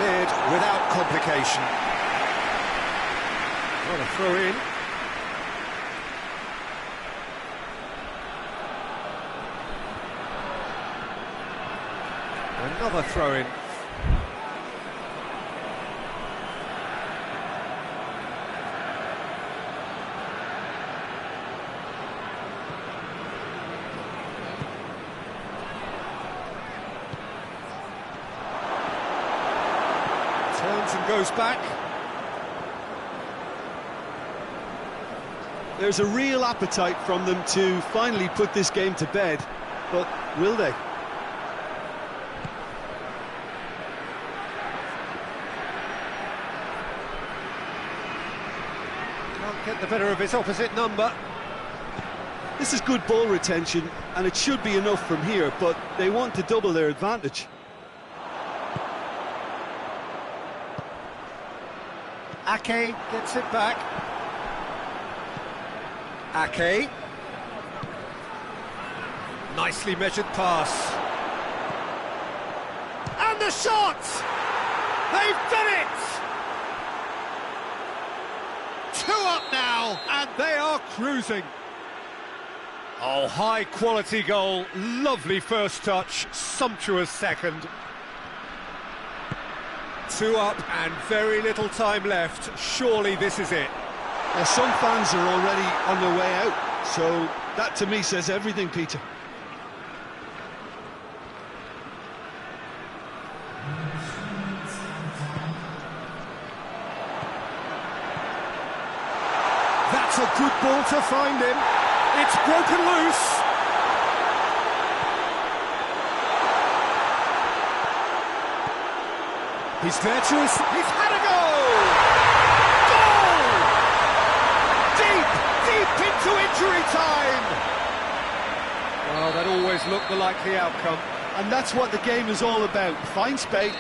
Cleared without complication. What a throw in. Another throw in. Turns and goes back. There's a real appetite from them to finally put this game to bed, but will they? Can't get the better of his opposite number. This is good ball retention, and it should be enough from here, but they want to double their advantage. Ake gets it back. Ake. Nicely measured pass. And the shot! They've done it! 2 up now, and they are cruising. Oh, high quality goal, lovely first touch, sumptuous second. 2 up and very little time left. Surely this is it. Well, some fans are already on their way out, so that to me says everything, Peter. That's a good ball to find him. It's broken loose. He's there to his... He's had a goal! Goal! Deep into injury time! Well, that always looked the likely outcome. And that's what the game is all about. Find space.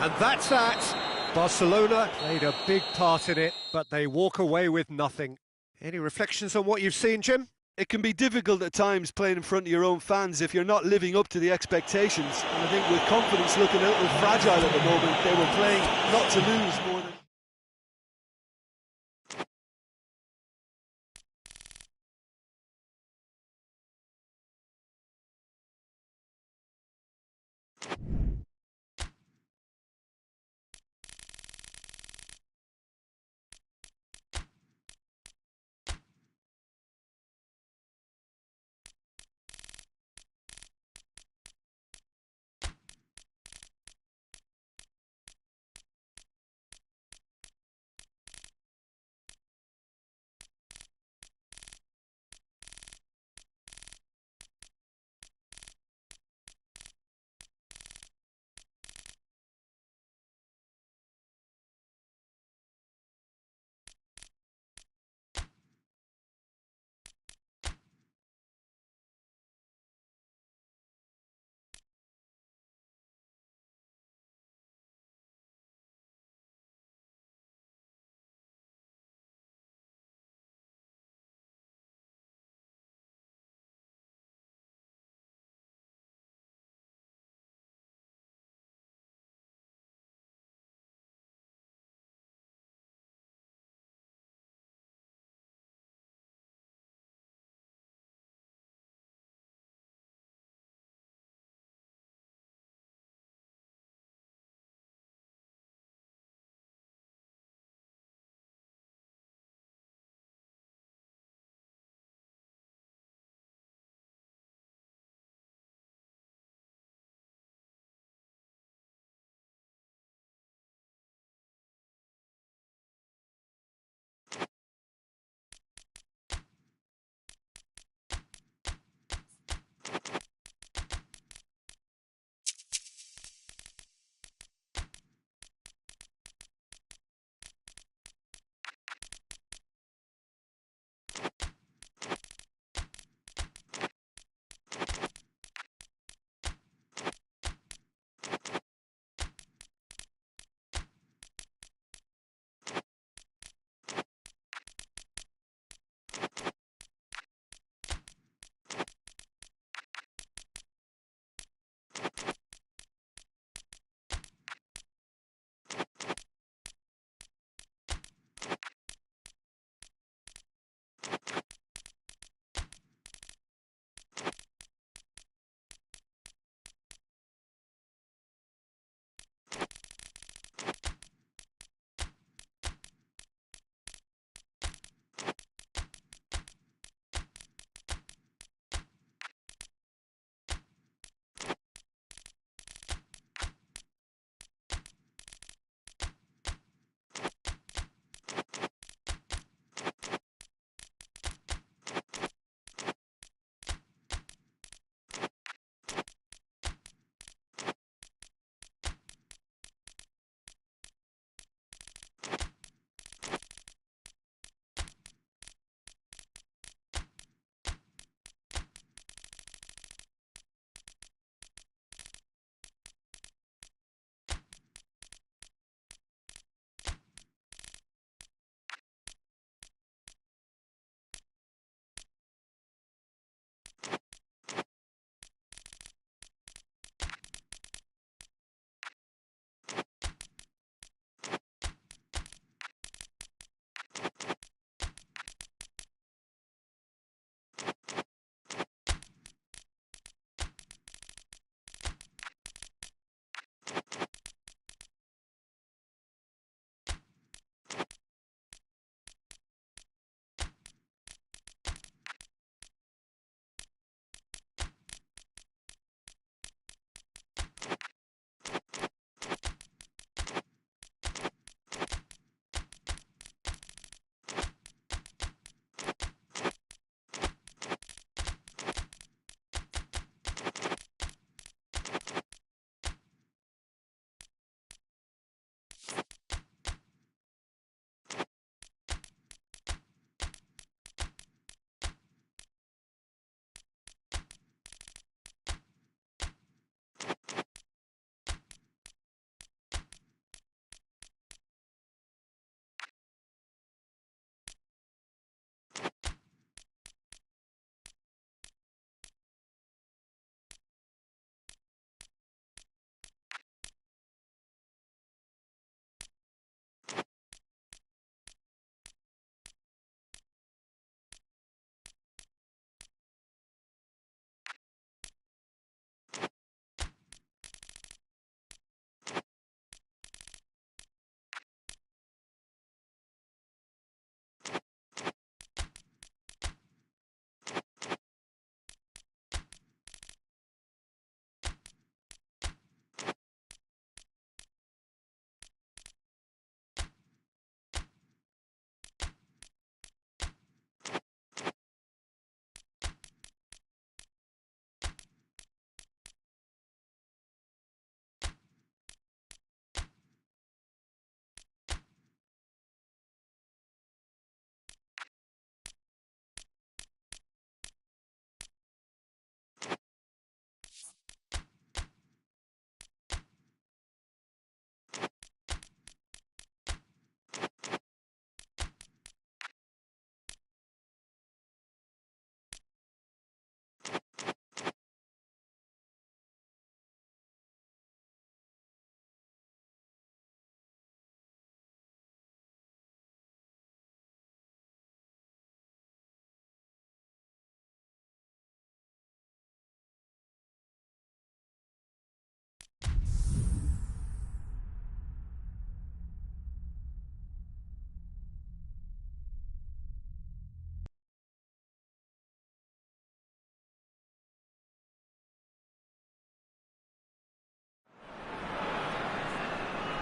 And that's that. Barcelona played a big part in it, but they walk away with nothing. Any reflections on what you've seen, Jim? It can be difficult at times playing in front of your own fans if you're not living up to the expectations. And I think with confidence looking a little fragile at the moment, they were playing not to lose more than...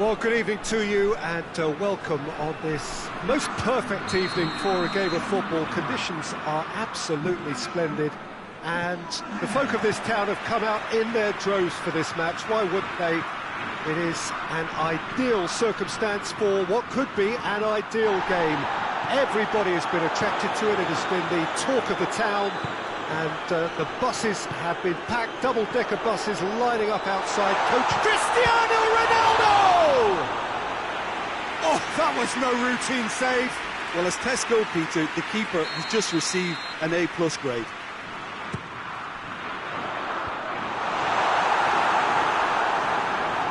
Well, good evening to you and welcome on this most perfect evening for a game of football. Conditions are absolutely splendid and the folk of this town have come out in their droves for this match. Why wouldn't they? It is an ideal circumstance for what could be an ideal game. Everybody has been attracted to it. It has been the talk of the town. And the buses have been packed, double-decker buses lining up outside. Coach Cristiano Ronaldo! Oh, that was no routine save. Well, as Tesco, Peter, the keeper has just received an A+ grade.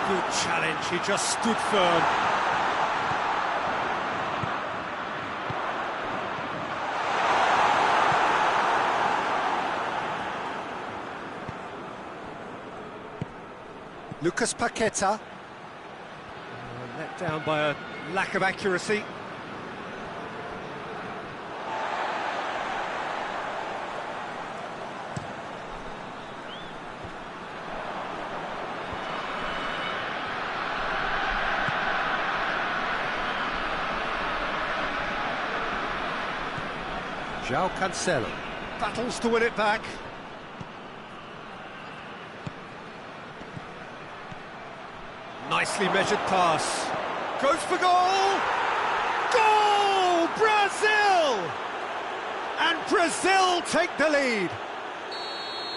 Good challenge, he just stood firm. Lucas Paqueta, let down by a lack of accuracy. João Cancelo battles to win it back. Nicely measured pass. Goes for goal! Goal! Brazil! And Brazil take the lead.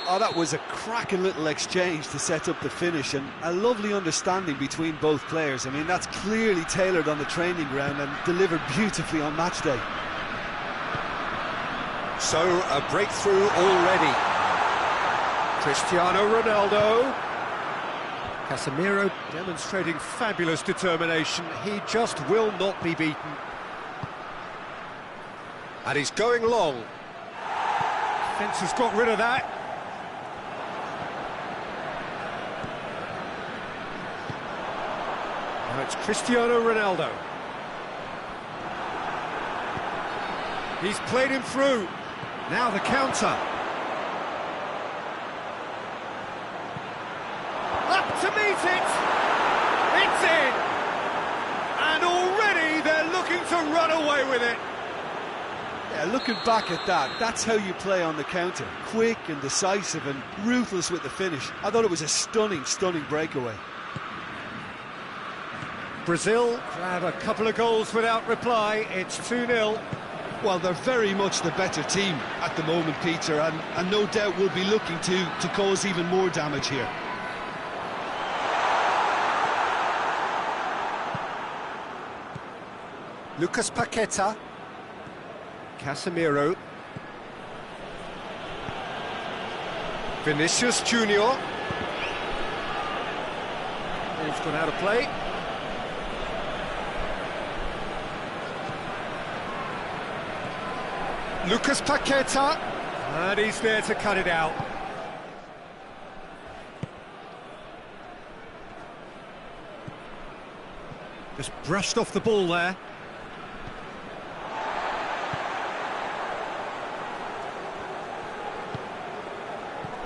Oh, that was a cracking little exchange to set up the finish, and a lovely understanding between both players. I mean, that's clearly tailored on the training ground and delivered beautifully on match day. So, a breakthrough already. Cristiano Ronaldo. Casemiro demonstrating fabulous determination. He just will not be beaten. And he's going long. Defence has got rid of that. Now it's Cristiano Ronaldo. He's played him through. Now the counter. Up to meet it. It's in. And already they're looking to run away with it. Yeah, looking back at that, that's how you play on the counter. Quick and decisive and ruthless with the finish. I thought it was a stunning, stunning breakaway. Brazil grab a couple of goals without reply. It's 2-0. Well, they're very much the better team at the moment, Peter, and no doubt will be looking to cause even more damage here. Lucas Paqueta. Casemiro. Vinicius Junior. He's gone out of play. Lucas Paqueta, and he's there to cut it out. Just brushed off the ball there.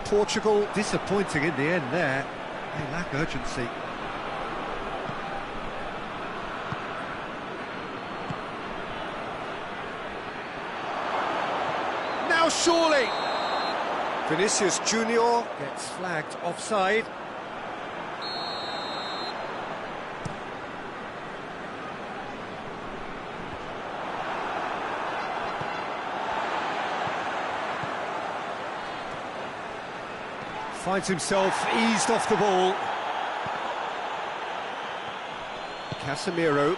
Portugal disappointing in the end there. They lack urgency. Surely Vinicius Junior gets flagged offside. Finds himself eased off the ball. Casemiro.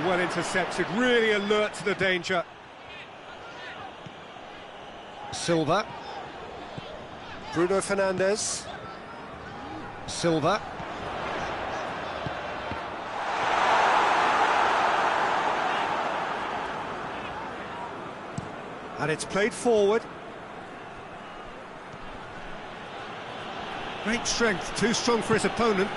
Well intercepted, really alert to the danger. Silva. Bruno Fernandes. Silva. And it's played forward. Great strength, too strong for his opponent.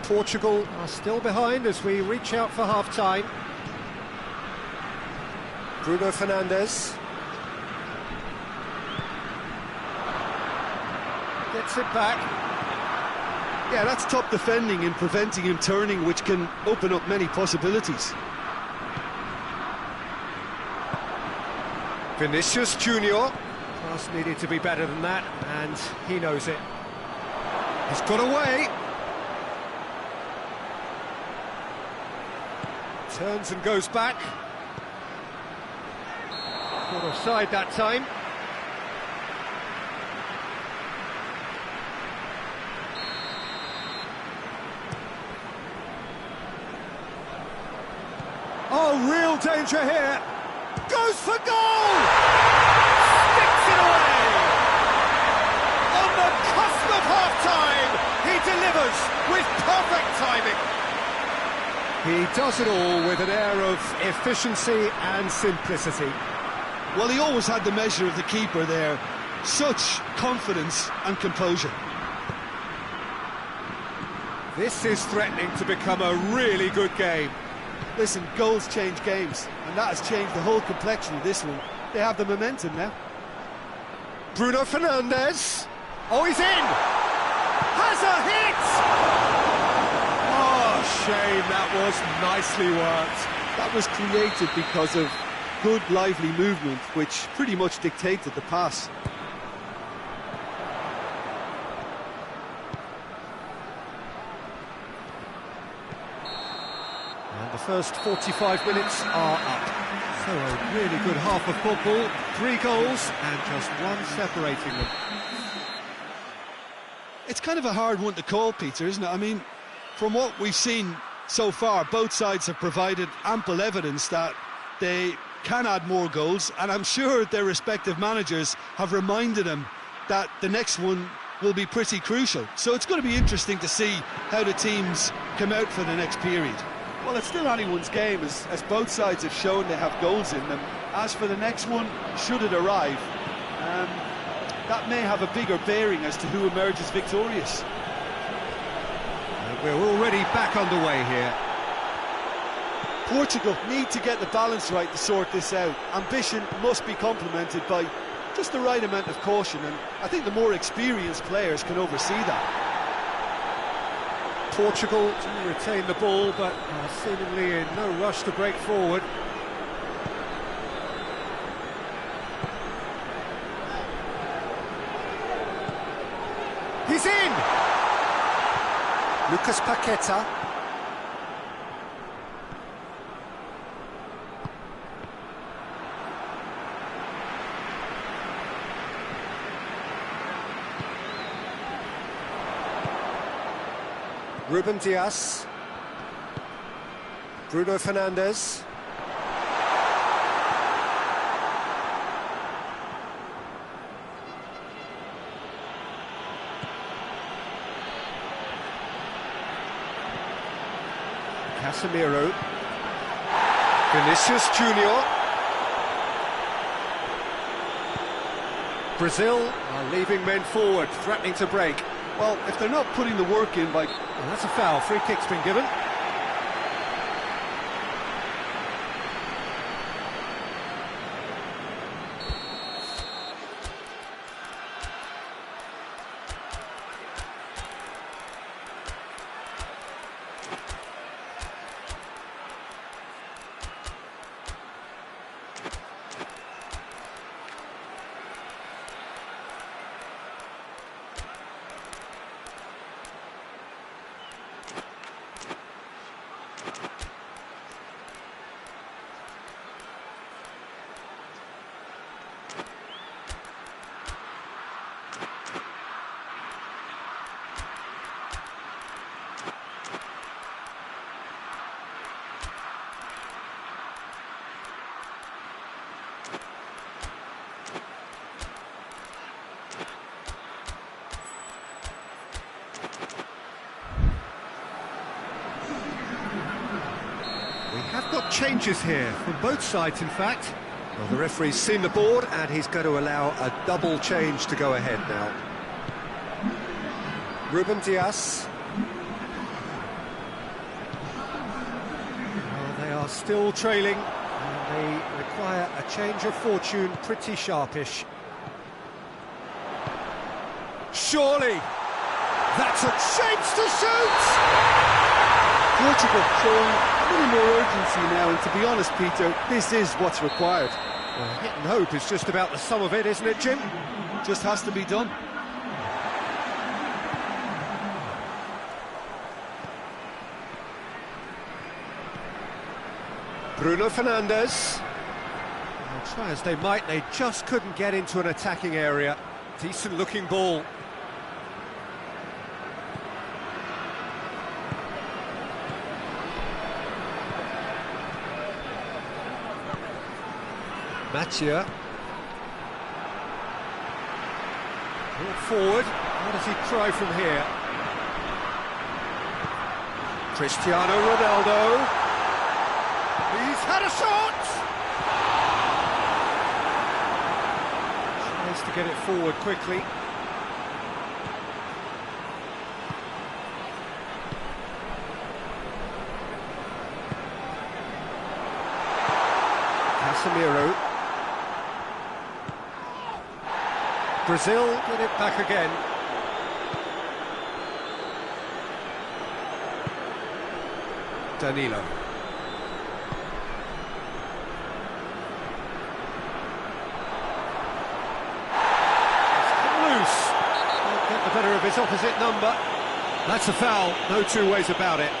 Portugal are still behind as we reach out for half-time. Bruno Fernandes. Gets it back. Yeah, that's top defending and preventing him turning, which can open up many possibilities. Vinicius Junior. Pass needed to be better than that, and he knows it. He's got away. Turns and goes back. Got offside that time. Oh, real danger here. Goes for goal! Sticks it away! On the cusp of half-time, he delivers with perfect timing. He does it all with an air of efficiency and simplicity. Well, he always had the measure of the keeper there. Such confidence and composure. This is threatening to become a really good game. Listen, goals change games, and that has changed the whole complexion of this one. They have the momentum now. Bruno Fernandes. Oh, he's in! Has a hit! Oh, shame, that was nicely worked. That was created because of good, lively movement, which pretty much dictated the pass. And the first 45 minutes are up. So a really good half of football, 3 goals and just one separating them. It's kind of a hard one to call, Peter, isn't it? I mean, from what we've seen so far, both sides have provided ample evidence that they can add more goals, and I'm sure their respective managers have reminded them that the next one will be pretty crucial. So it's going to be interesting to see how the teams come out for the next period. Well, it's still anyone's game, as both sides have shown they have goals in them. As for the next one, should it arrive, that may have a bigger bearing as to who emerges victorious. We're already back underway here. Portugal need to get the balance right to sort this out. Ambition must be complemented by just the right amount of caution, and I think the more experienced players can oversee that. Portugal to retain the ball, but seemingly in no rush to break forward. He's in! Lucas Paqueta. Ruben Dias. Bruno Fernandes. Casemiro. Vinicius Junior. Brazil are leaving men forward, threatening to break. Well, if they're not putting the work in by... Well, that's a foul. Free kick's been given. We have got changes here from both sides, in fact. Well, the referee's seen the board and he's going to allow a double change to go ahead now. Ruben Dias. Well, they are still trailing. They require a change of fortune, pretty sharpish. Surely, that's a chance to shoot! Portugal showing a little more urgency now, and to be honest, Peter, this is what's required. Well, hit and hope is just about the sum of it, isn't it, Jim? Just has to be done. Bruno Fernandes. Well, try as they might, they just couldn't get into an attacking area. Decent looking ball. Mattia. Brought forward. How does he try from here? Cristiano Ronaldo. He's had a shot! Tries to get it forward quickly. Casemiro. Brazil get it back again. Danilo. Get the better of his opposite number. That's a foul, no two ways about it.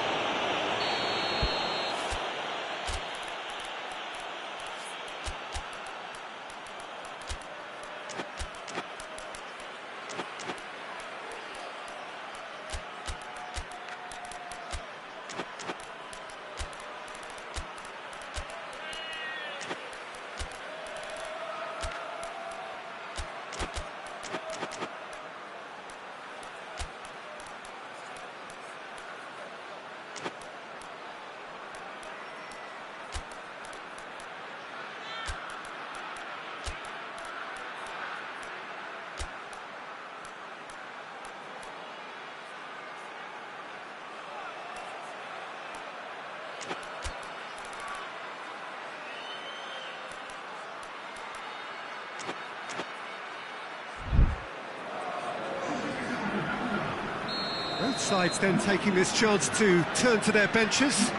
Both sides then taking this chance to turn to their benches.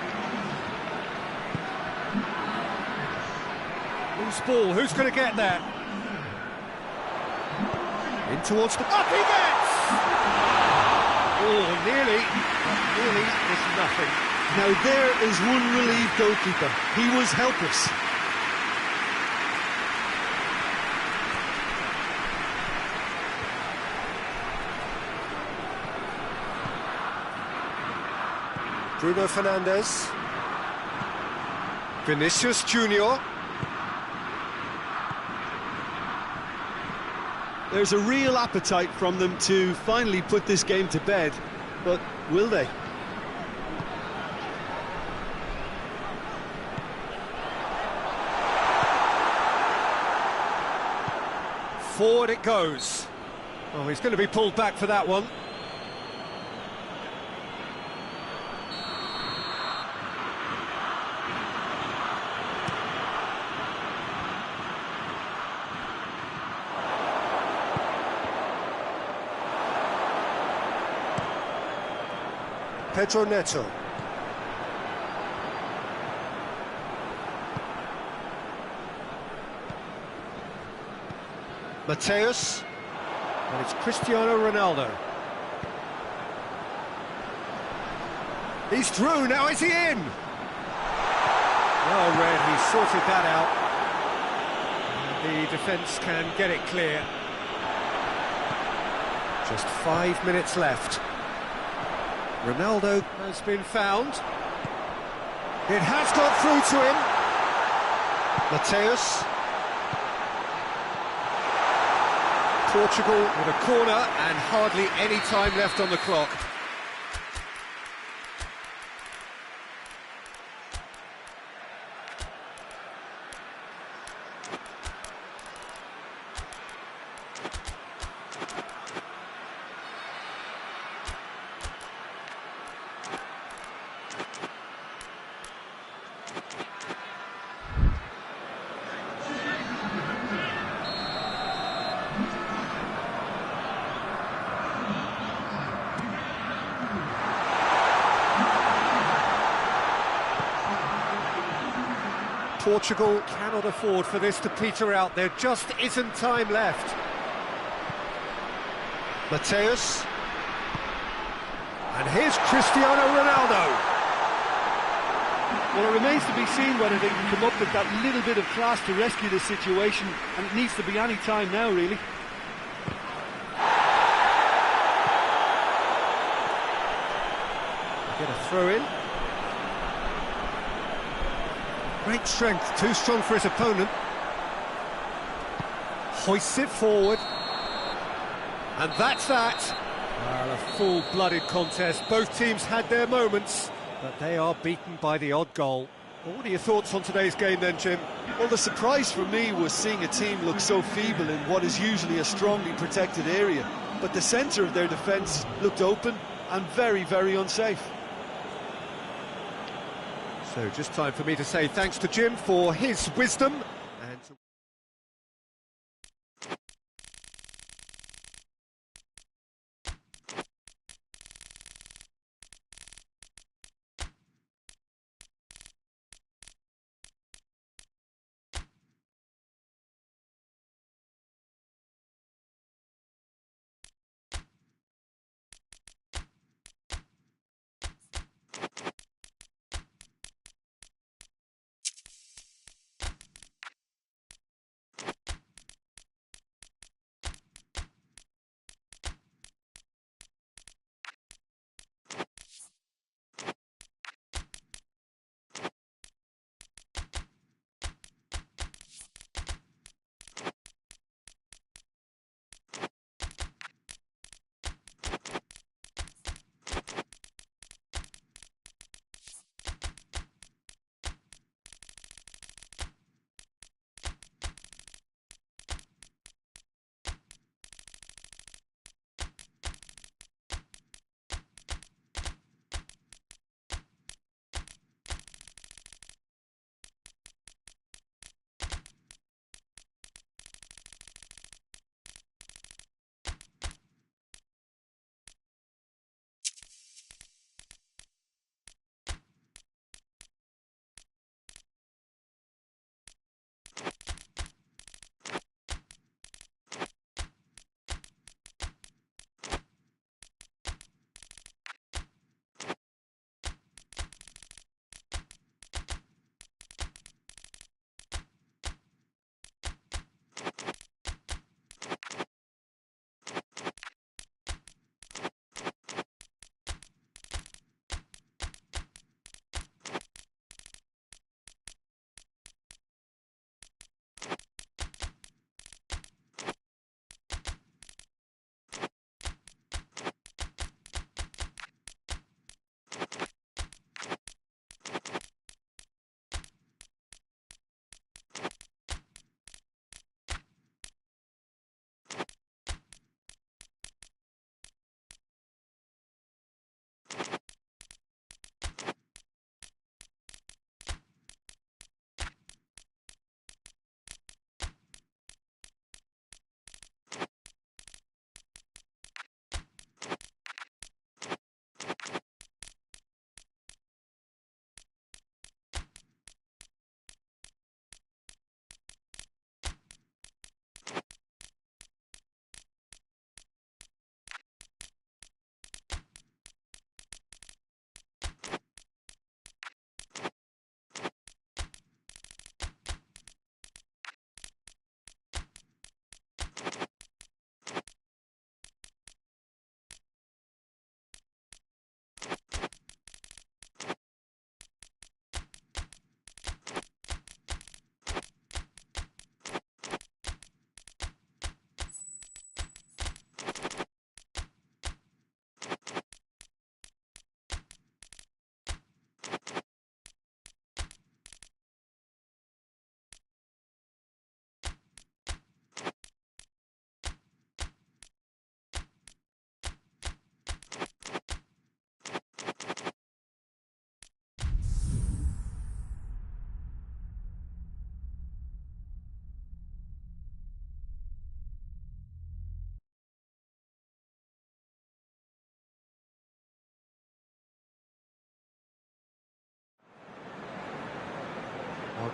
Loose ball, who's going to get there? In towards the... Up he gets! Oh, nearly is nothing. Now there is one relieved goalkeeper. He was helpless. Bruno Fernandes. Vinicius Junior. There's a real appetite from them to finally put this game to bed, but will they? Forward it goes. Oh, he's going to be pulled back for that one. Pedro Neto. Mateus. And it's Cristiano Ronaldo. He's through, now is he in? Well read, he sorted that out. The defence can get it clear. Just 5 minutes left. Ronaldo has been found. It has got through to him. Mateus. Portugal with a corner and hardly any time left on the clock. Portugal cannot afford for this to peter out. There just isn't time left. Mateus. And here's Cristiano Ronaldo. Well, it remains to be seen whether they can come up with that little bit of class to rescue the situation, and it needs to be any time now, really. Get a throw in. Great strength, too strong for his opponent. Hoists it forward. And that's that. Well, a full-blooded contest. Both teams had their moments, but they are beaten by the odd goal. Well, what are your thoughts on today's game then, Jim? Well, the surprise for me was seeing a team look so feeble in what is usually a strongly protected area. But the centre of their defence looked open and very, very unsafe. So just time for me to say thanks to Jim for his wisdom. And to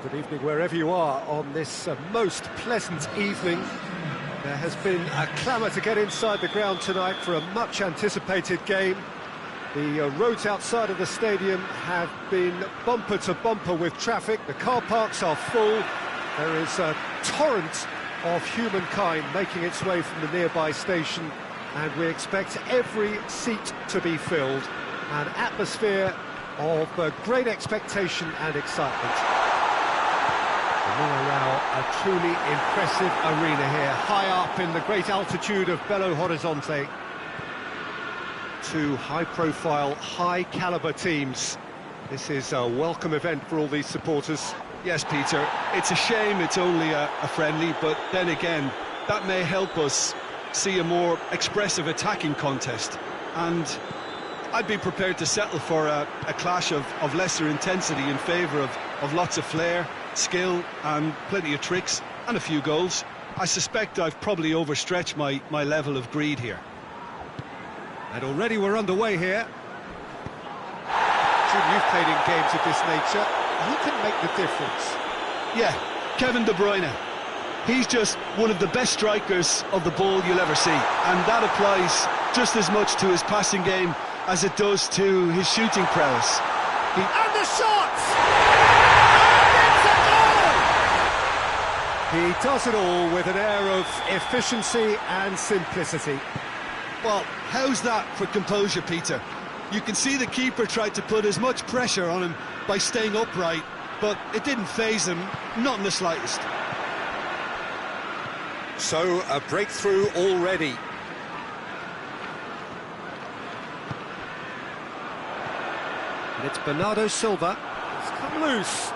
Good evening wherever you are on this most pleasant evening. There has been a clamour to get inside the ground tonight for a much-anticipated game. The roads outside of the stadium have been bumper to bumper with traffic. The car parks are full. There is a torrent of humankind making its way from the nearby station, and we expect every seat to be filled. An atmosphere of great expectation and excitement. A truly impressive arena here, high up in the great altitude of Belo Horizonte. Two high-profile, high-caliber teams. This is a welcome event for all these supporters. Yes, Peter, it's a shame it's only a friendly, but then again, that may help us see a more expressive attacking contest. And I'd be prepared to settle for a clash of lesser intensity in favour of lots of flair, skill and plenty of tricks and a few goals. I suspect I've probably overstretched my level of greed here. And already we're underway here. Jim, you've played in games of this nature. Who can make the difference? Yeah, Kevin De Bruyne. He's just one of the best strikers of the ball you'll ever see, and that applies just as much to his passing game as it does to his shooting prowess. And the shots! And it's a goal! He does it all with an air of efficiency and simplicity. Well, how's that for composure, Peter? You can see the keeper tried to put as much pressure on him by staying upright, but it didn't faze him, not in the slightest. So, a breakthrough already. And it's Bernardo Silva. It's come loose.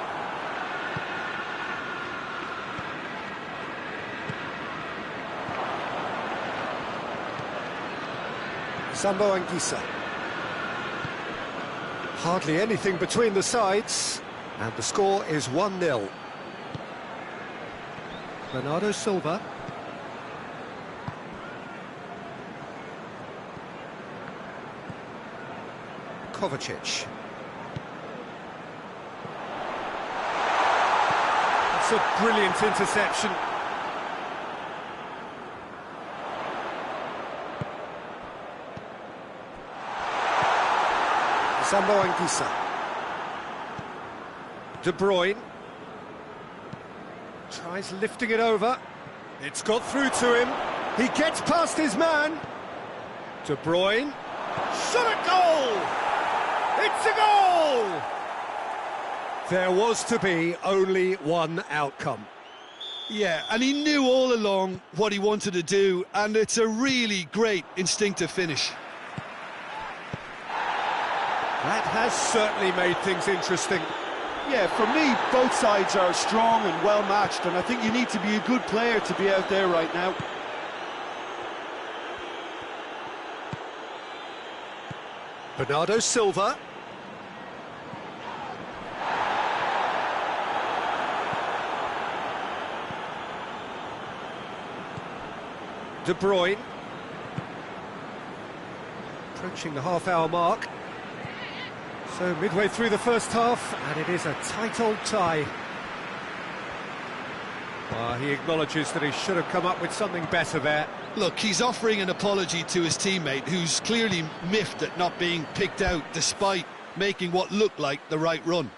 Sambo Anguissa. Hardly anything between the sides, and the score is 1-0. Bernardo Silva. Kovacic. It's a brilliant interception. Sambo Anguissa. De Bruyne. Tries lifting it over. It's got through to him. He gets past his man. De Bruyne. Shot a goal! It's a goal! There was to be only one outcome. Yeah, and he knew all along what he wanted to do, and it's a really great instinctive finish. That has certainly made things interesting. Yeah, for me, both sides are strong and well matched, and I think you need to be a good player to be out there right now. Bernardo Silva. De Bruyne. Approaching the half-hour mark. So midway through the first half, and it is a tight old tie. He acknowledges that he should have come up with something better there. Look, he's offering an apology to his teammate, who's clearly miffed at not being picked out despite making what looked like the right run.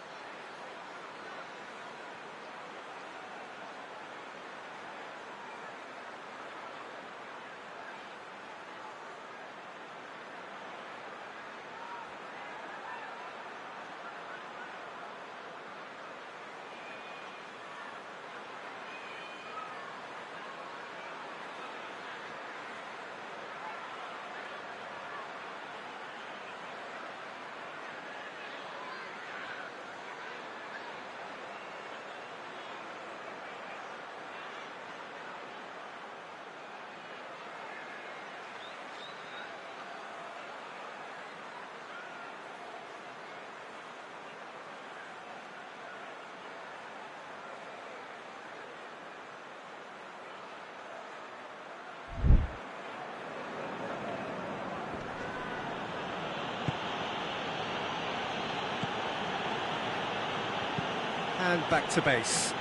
And back to base.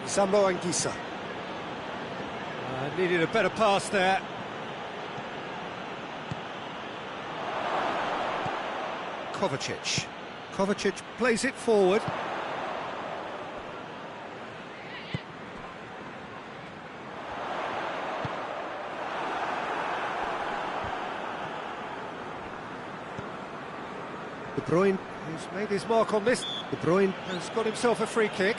Sambo Anguissa. Needed a better pass there. Kovacic. Kovacic plays it forward. De Bruyne, who's made his mark on this. De Bruyne has got himself a free kick.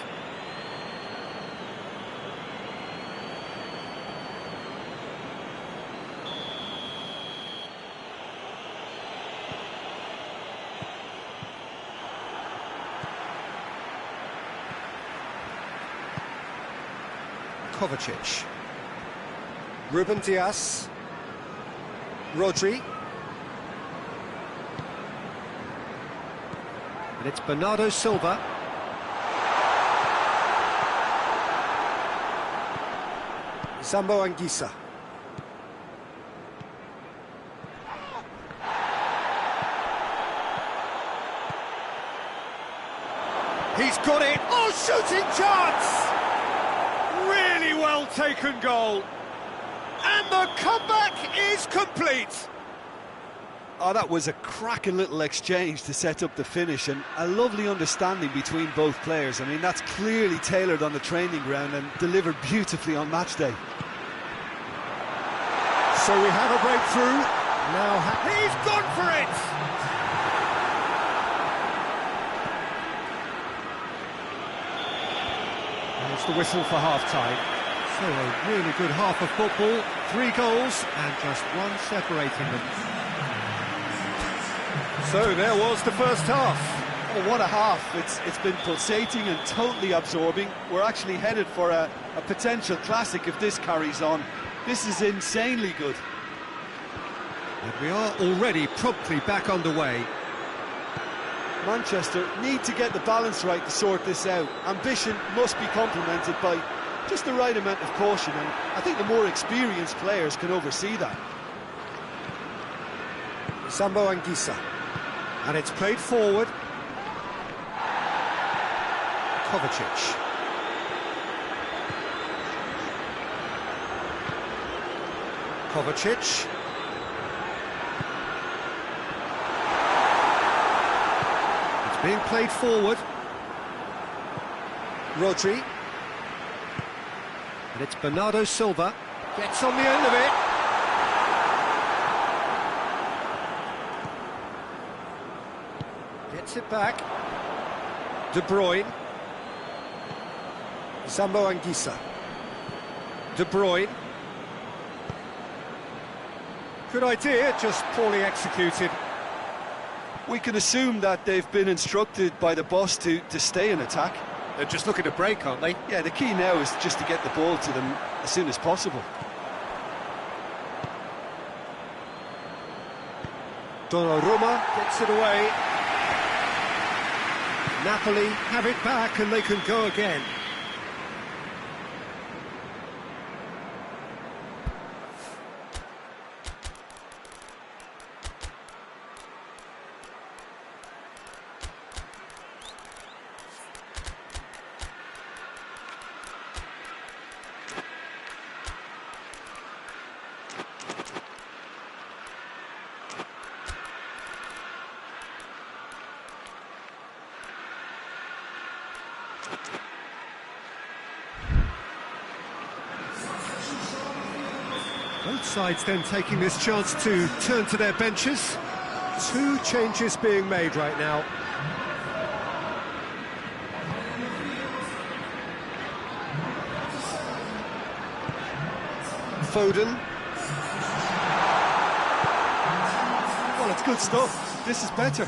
Kovacic. Ruben Dias. Rodri. And it's Bernardo Silva. Sambo Anguissa. He's got it. Oh, shooting chance! Really well taken goal. And the comeback is complete. Oh, that was a cracking little exchange to set up the finish, and a lovely understanding between both players. I mean, that's clearly tailored on the training ground and delivered beautifully on match day. So we have a breakthrough. Now he's gone for it. There's the whistle for half-time. So a really good half of football. 3 goals and just one separating them. So there was the first half. Oh, what a half. It's been pulsating and totally absorbing. We're actually headed for a potential classic if this carries on. This is insanely good. And we are already promptly back underway. Manchester need to get the balance right to sort this out. Ambition must be complemented by just the right amount of caution, and I think the more experienced players can oversee that. Sambo Anguissa. And it's played forward. Kovacic. Kovacic. It's being played forward. Rodri. And it's Bernardo Silva. Gets on the end of it. Gets it back. De Bruyne. Sambo Anguissa. De Bruyne. Good idea, just poorly executed. We can assume that they've been instructed by the boss to stay in attack. They're just looking to break, aren't they? Yeah, the key now is just to get the ball to them as soon as possible. Donnarumma gets it away. Napoli have it back and they can go again. Both sides then taking this chance to turn to their benches. 2 changes being made right now. Foden. Well, it's good stuff. This is better.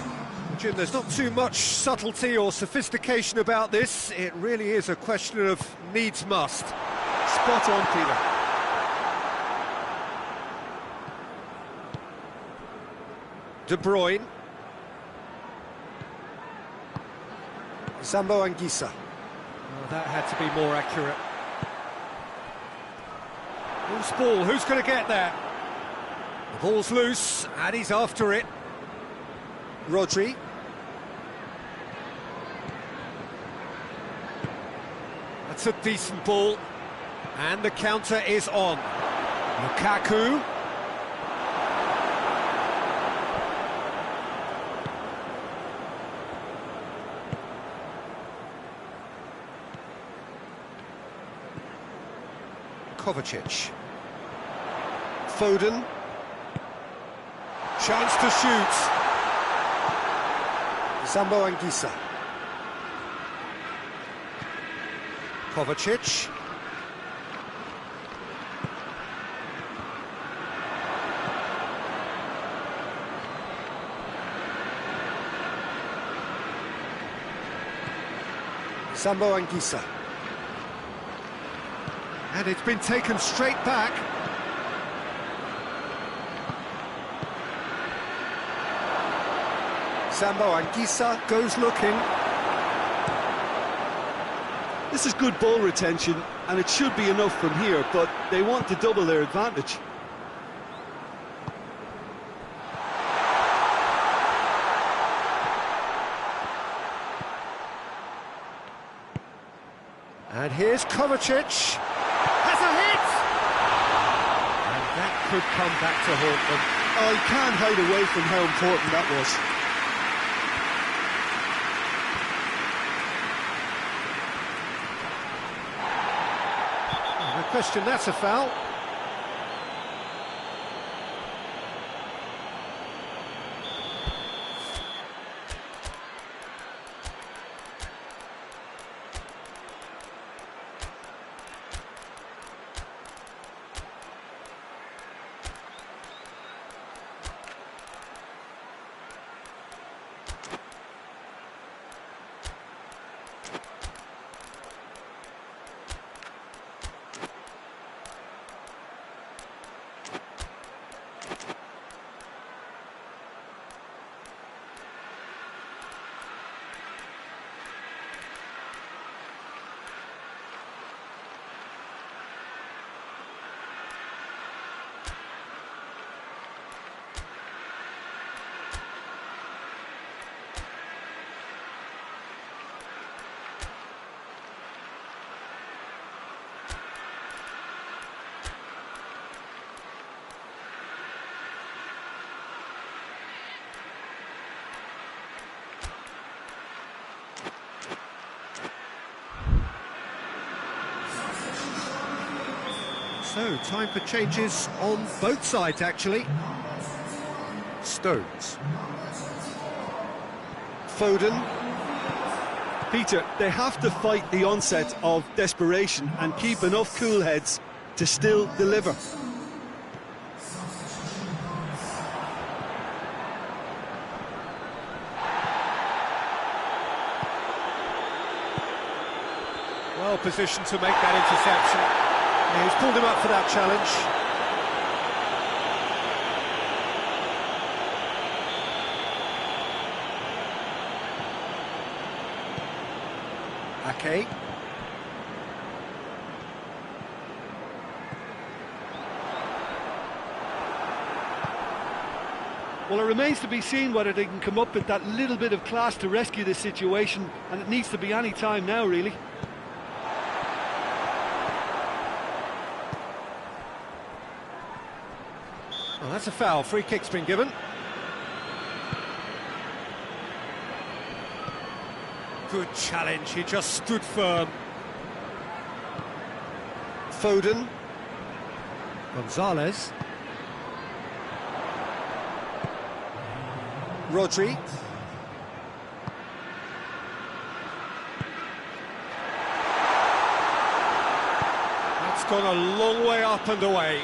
Jim, there's not too much subtlety or sophistication about this. It really is a question of needs must. Spot on, Peter. De Bruyne. Sambo Anguissa. Oh, that had to be more accurate. Loose ball, who's going to get there? The ball's loose, and he's after it. Rodri. That's a decent ball. And the counter is on. Lukaku. Kovacic. Foden. Chance to shoot. Sambo Anguissa. Kovacic. Sambo Anguissa. And it's been taken straight back. Sambo Anguissa Goes looking. This is good ball retention, and it should be enough from here, but they want to double their advantage. And here's Kovacic. Has a hit! And that could come back to haunt them. Oh, you can't hide away from how important that was. No question, that's a foul. So, time for changes on both sides, actually. Stones. Foden. Peter, they have to fight the onset of desperation and keep enough cool heads to still deliver. Well positioned to make that interception. He's pulled him up for that challenge. Ake. Well, it remains to be seen whether they can come up with that little bit of class to rescue this situation, and it needs to be any time now, really. Oh, that's a foul. Free kick's been given. Good challenge. He just stood firm. Foden. Gonzalez. Rodri. That's gone a long way up and away.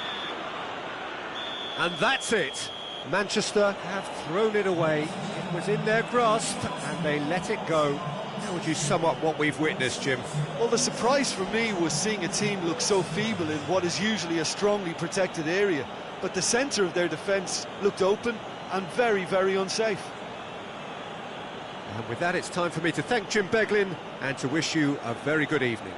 And that's it. Manchester have thrown it away. It was in their grasp and they let it go. How would you sum up what we've witnessed, Jim? Well, the surprise for me was seeing a team look so feeble in what is usually a strongly protected area. But the centre of their defence looked open and very, very unsafe. And with that, it's time for me to thank Jim Beglin and to wish you a very good evening.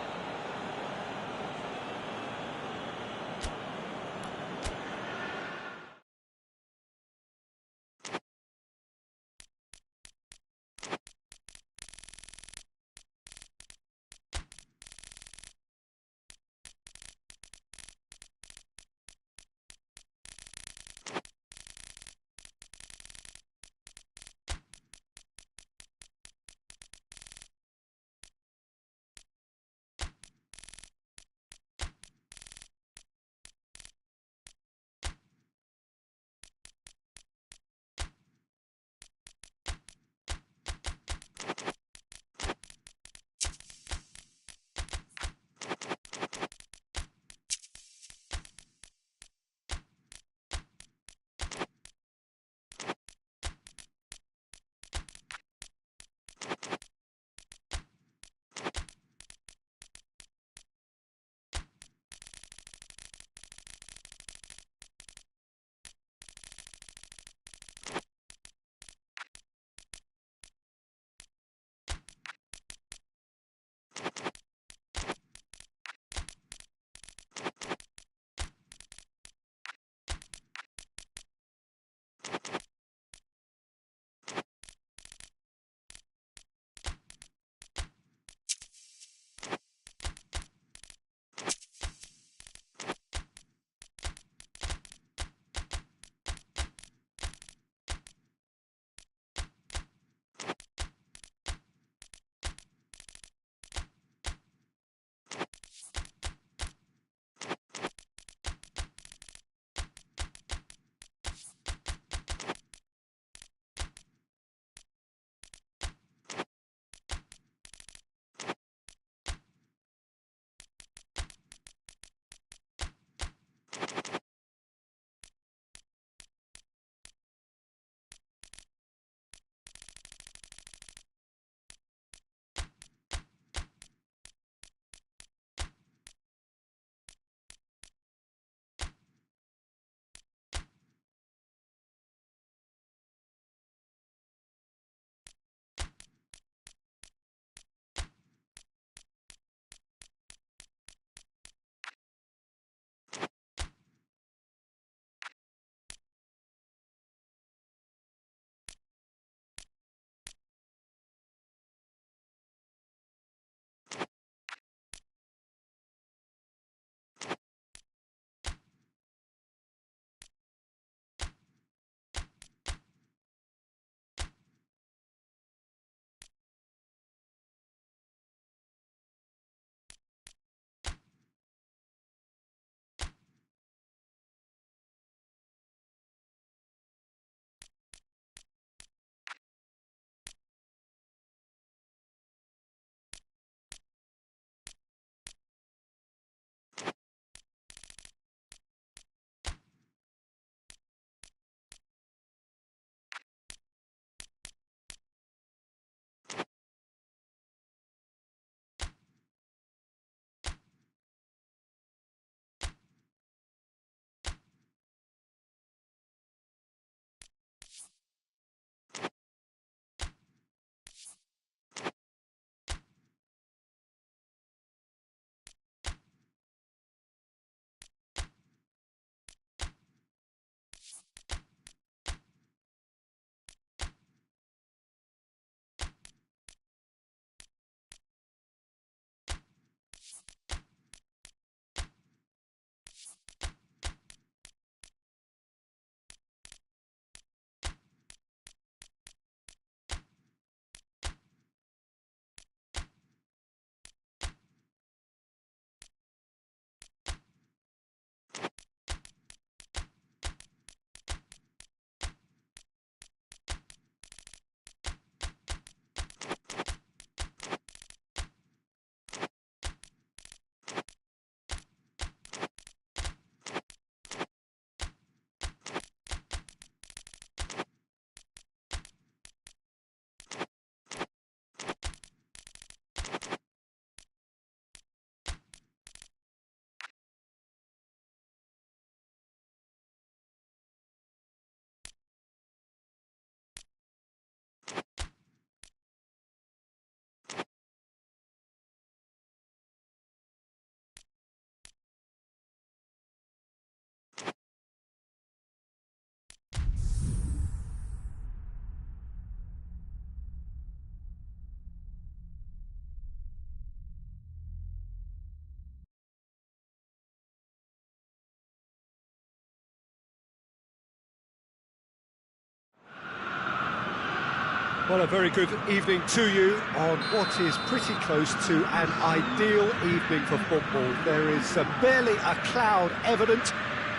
Well, a very good evening to you on what is pretty close to an ideal evening for football. There is barely a cloud evident.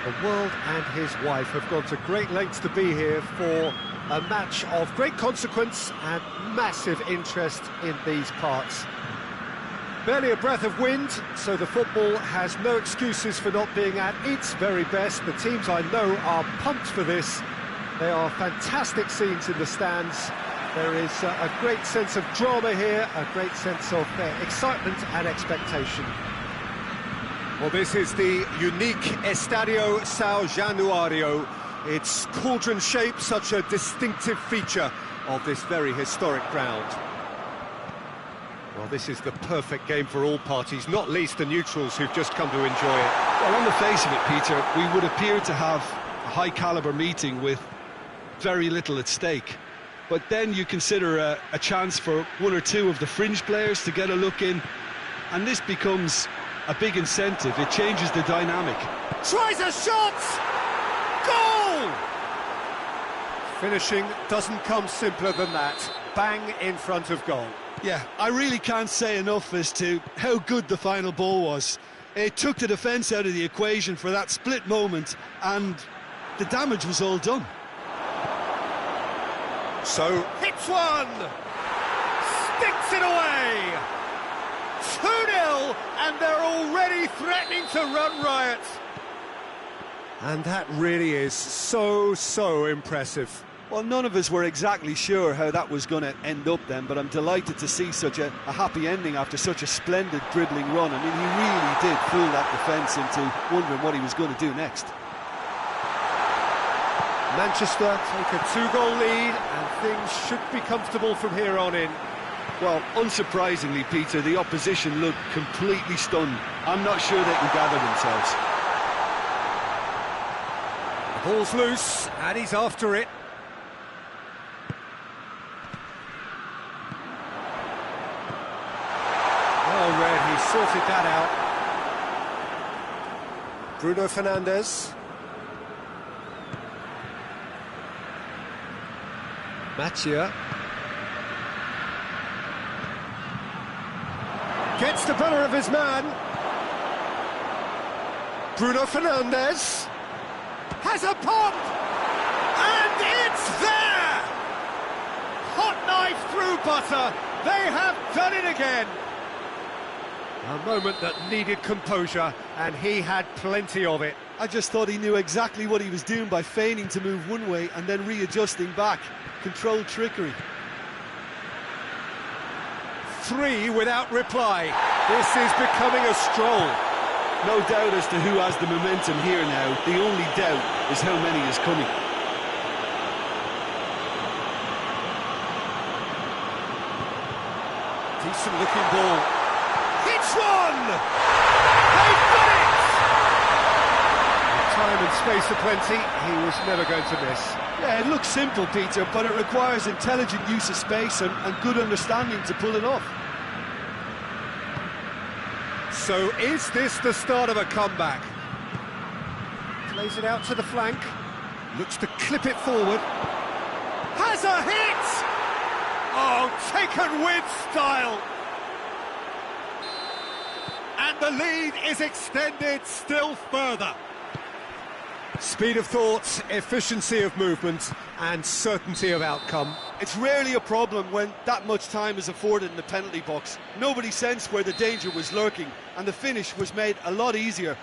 The world and his wife have gone to great lengths to be here for a match of great consequence and massive interest in these parts. Barely a breath of wind, so the football has no excuses for not being at its very best. The teams I know are pumped for this. They are fantastic scenes in the stands. There is a great sense of drama here, a great sense of excitement and expectation. Well, this is the unique Estadio São Januário. Its cauldron shape, such a distinctive feature of this very historic ground. Well, this is the perfect game for all parties, not least the neutrals who've just come to enjoy it. Well, on the face of it, Peter, we would appear to have a high-caliber meeting with very little at stake. But then you consider a chance for one or two of the fringe players to get a look in, and this becomes a big incentive. It changes the dynamic. Tries a shot! Goal! Finishing doesn't come simpler than that. Bang in front of goal. Yeah, I really can't say enough as to how good the final ball was. It took the defence out of the equation for that split moment, and the damage was all done. So, hits one! Sticks it away! 2-0, and they're already threatening to run riot. And that really is so impressive. Well, none of us were exactly sure how that was going to end up then, but I'm delighted to see such a happy ending after such a splendid dribbling run. I mean, he really did fool that defence into wondering what he was going to do next. Manchester take a 2-goal lead, and things should be comfortable from here on in. Well, unsurprisingly, Peter, the opposition looked completely stunned. I'm not sure they can gather themselves. The ball's loose, and he's after it. Well read, he sorted that out. Bruno Fernandes. Mathieu gets the better of his man. Bruno Fernandes has a pop, and it's there! Hot knife through butter. They have done it again. A moment that needed composure, and he had plenty of it. I just thought he knew exactly what he was doing by feigning to move one way and then readjusting back. Controlled trickery. 3 without reply. This is becoming a stroll. No doubt as to who has the momentum here now. The only doubt is how many is coming. Decent looking ball. Hits one! They've got it! With time and space aplenty, he was never going to miss. Yeah, it looks simple, Peter, but it requires intelligent use of space and good understanding to pull it off. So is this the start of a comeback? Plays it out to the flank. Looks to clip it forward. Has a hit! Oh, taken with style! And the lead is extended still further. Speed of thought, efficiency of movement, and certainty of outcome. It's rarely a problem when that much time is afforded in the penalty box. Nobody sensed where the danger was lurking, and the finish was made a lot easier.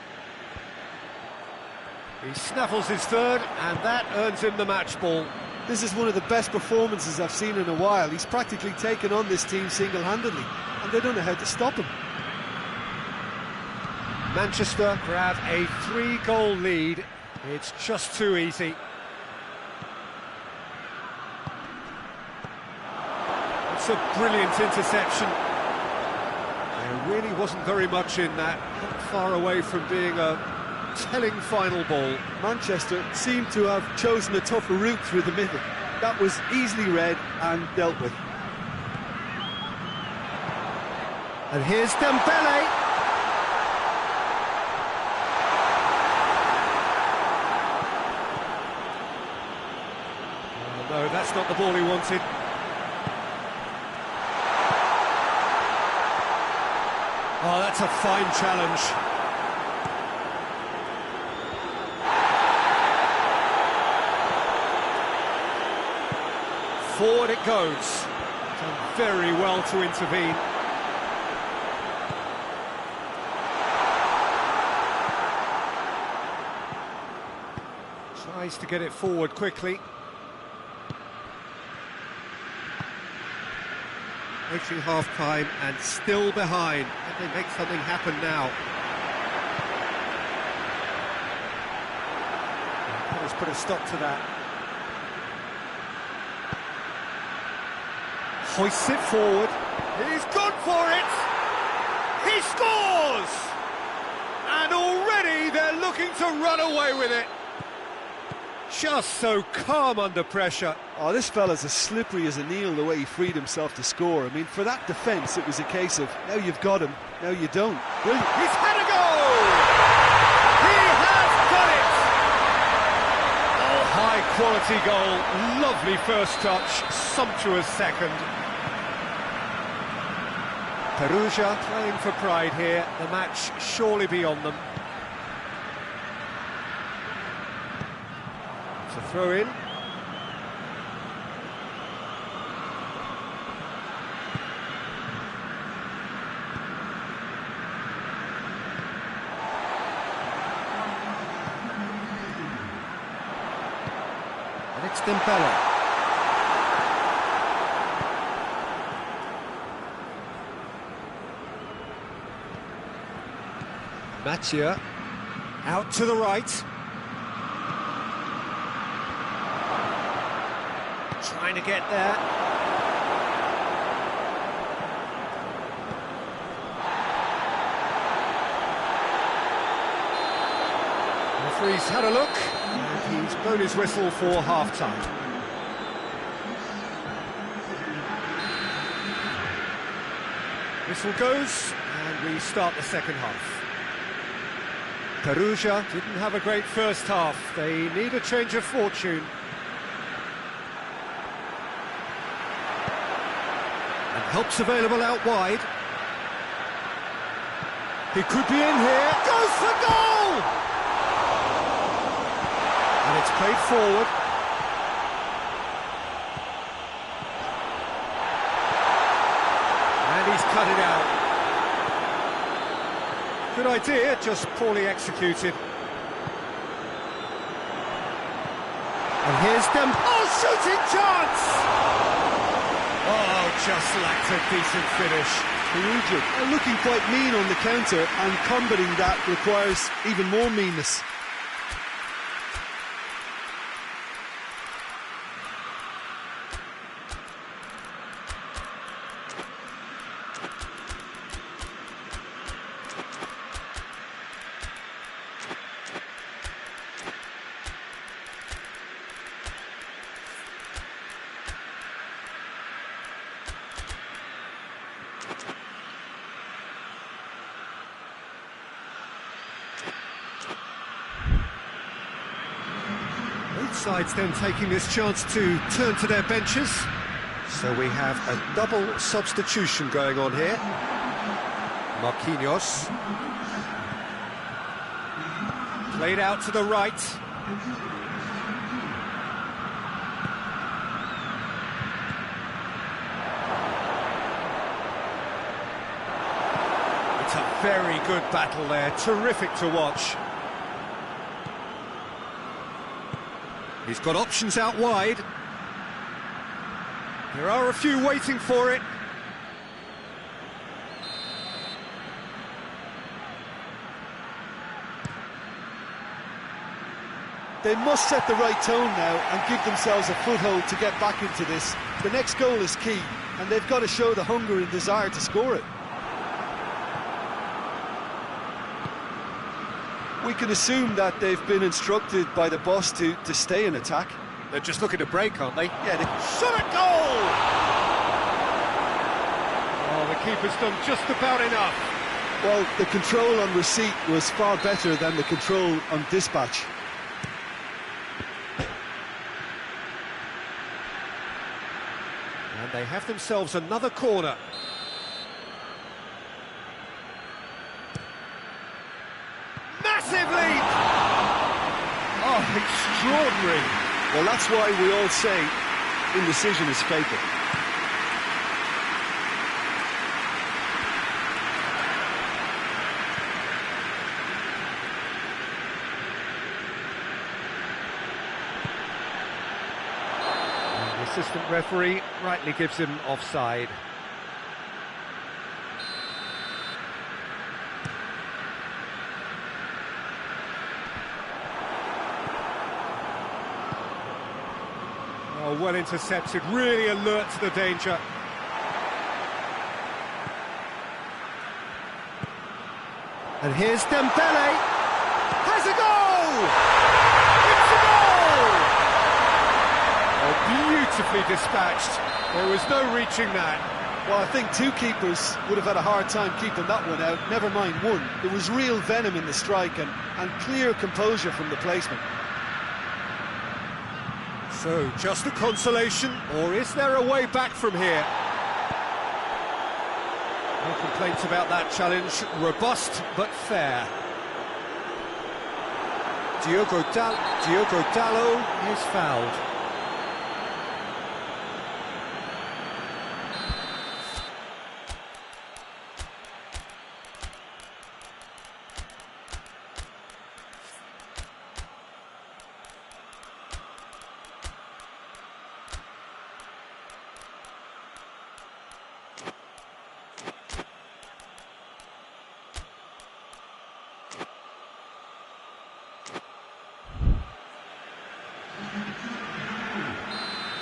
He snaffles his third, and that earns him the match ball. This is one of the best performances I've seen in a while. He's practically taken on this team single-handedly, and they don't know how to stop him. Manchester grab a 3-goal lead. It's just too easy. It's a brilliant interception. There really wasn't very much in that. Not far away from being a telling final ball. Manchester seemed to have chosen a tougher route through the middle. That was easily read and dealt with. And here's Dembele. No, that's not the ball he wanted. Oh, that's a fine challenge. Forward it goes. Done very well to intervene. Tries to get it forward quickly. Approaching half-time and still behind. Can they make something happen now? Let's put a stop to that. Hoists it forward. He's gone for it! He scores! And already they're looking to run away with it. Just so calm under pressure. Oh, this fella's as slippery as an eel the way he freed himself to score. I mean, for that defence, it was a case of, now you've got him, now you don't. Brilliant. He's had a goal! He has done it! Oh, high-quality goal. Lovely first touch, sumptuous second. Perugia playing for pride here. The match surely beyond them. It's a throw in. And it's Dembele. Mathieu out to the right. Trying to get there. The referee's had a look and he's blown his whistle for half-time. Whistle goes and we start the second half. Perugia didn't have a great first half. They need a change of fortune. And help's available out wide. He could be in here. Goes for goal! And it's played forward. And he's cut it out. Good idea, just poorly executed. And here's them. Oh, shooting chance! Oh, just lacked a decent finish. Perugia looking quite mean on the counter, and combating that requires even more meanness. Sides then taking this chance to turn to their benches. So we have a double substitution going on here. Marquinhos. Played out to the right. It's a very good battle there, terrific to watch. He's got options out wide. There are a few waiting for it. They must set the right tone now and give themselves a foothold to get back into this. The next goal is key, and they've got to show the hunger and desire to score it. We can assume that they've been instructed by the boss to stay in attack. They're just looking to break, aren't they? Yeah, shot at goal! Oh, the keeper's done just about enough. Well, the control on receipt was far better than the control on dispatch. And they have themselves another corner. Extraordinary. Well, that's why we all say indecision is fatal. And the assistant referee rightly gives him offside. Oh, well intercepted, really alert to the danger. And here's Dembele, has a goal! It's a goal! Oh, beautifully dispatched, there was no reaching that. Well, I think two keepers would have had a hard time keeping that one out, never mind one. There was real venom in the strike and clear composure from the placement. So, just a consolation, or is there a way back from here? No complaints about that challenge, robust but fair. Diogo Dalot is fouled.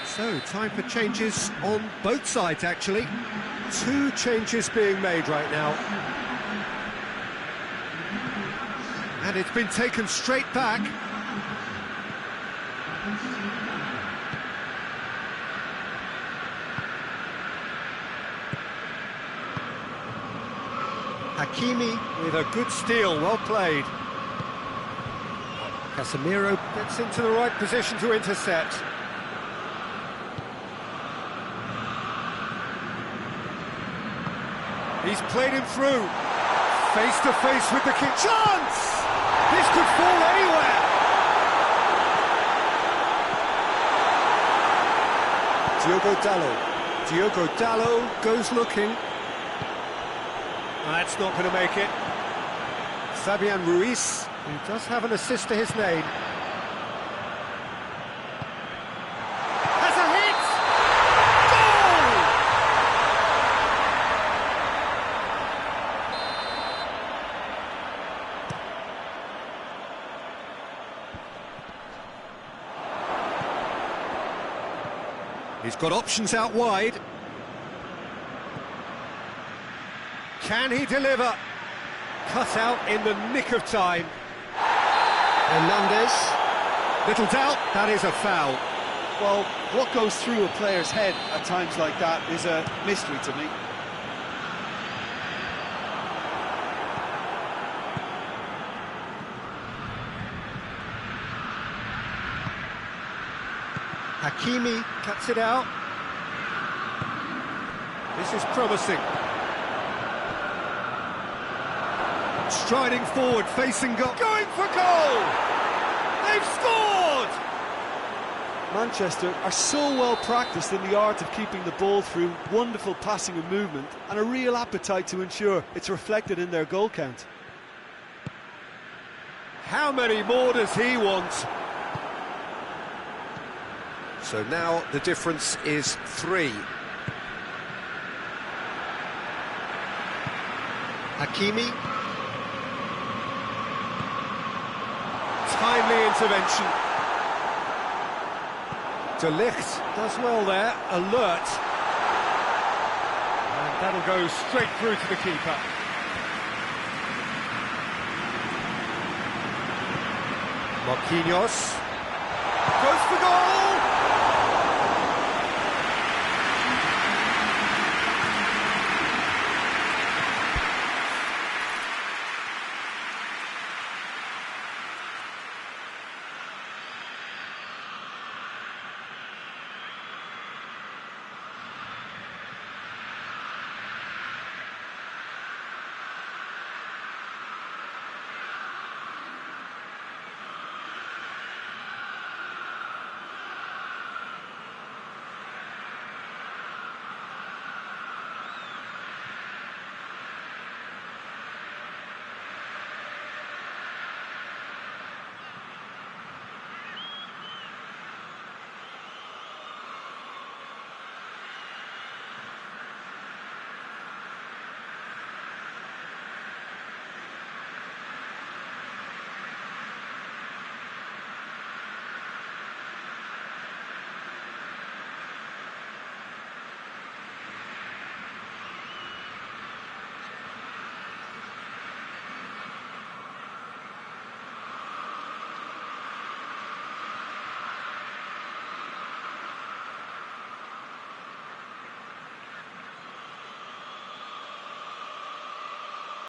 So, time for changes on both sides, actually. Two changes being made right now. And it's been taken straight back. Hakimi with a good steal, well played. Casemiro gets into the right position to intercept. He's played him through, face to face with the king. Chance! This could fall anywhere. Diogo Dalot goes looking. That's not going to make it. Fabian Ruiz, who does have an assist to his name. Has a hit! Goal! He's got options out wide. Can he deliver? Cut out in the nick of time. Hernandez. Little doubt, that is a foul. Well, what goes through a player's head at times like that is a mystery to me. Hakimi cuts it out. This is promising. Striding forward, facing goal, going for goal! They've scored! Manchester are so well practiced in the art of keeping the ball through, wonderful passing and movement, and a real appetite to ensure it's reflected in their goal count. How many more does he want? So now the difference is 3. Hakimi. Timely intervention. De Ligt does well there, alert. And that'll go straight through to the keeper. Marquinhos goes for goal!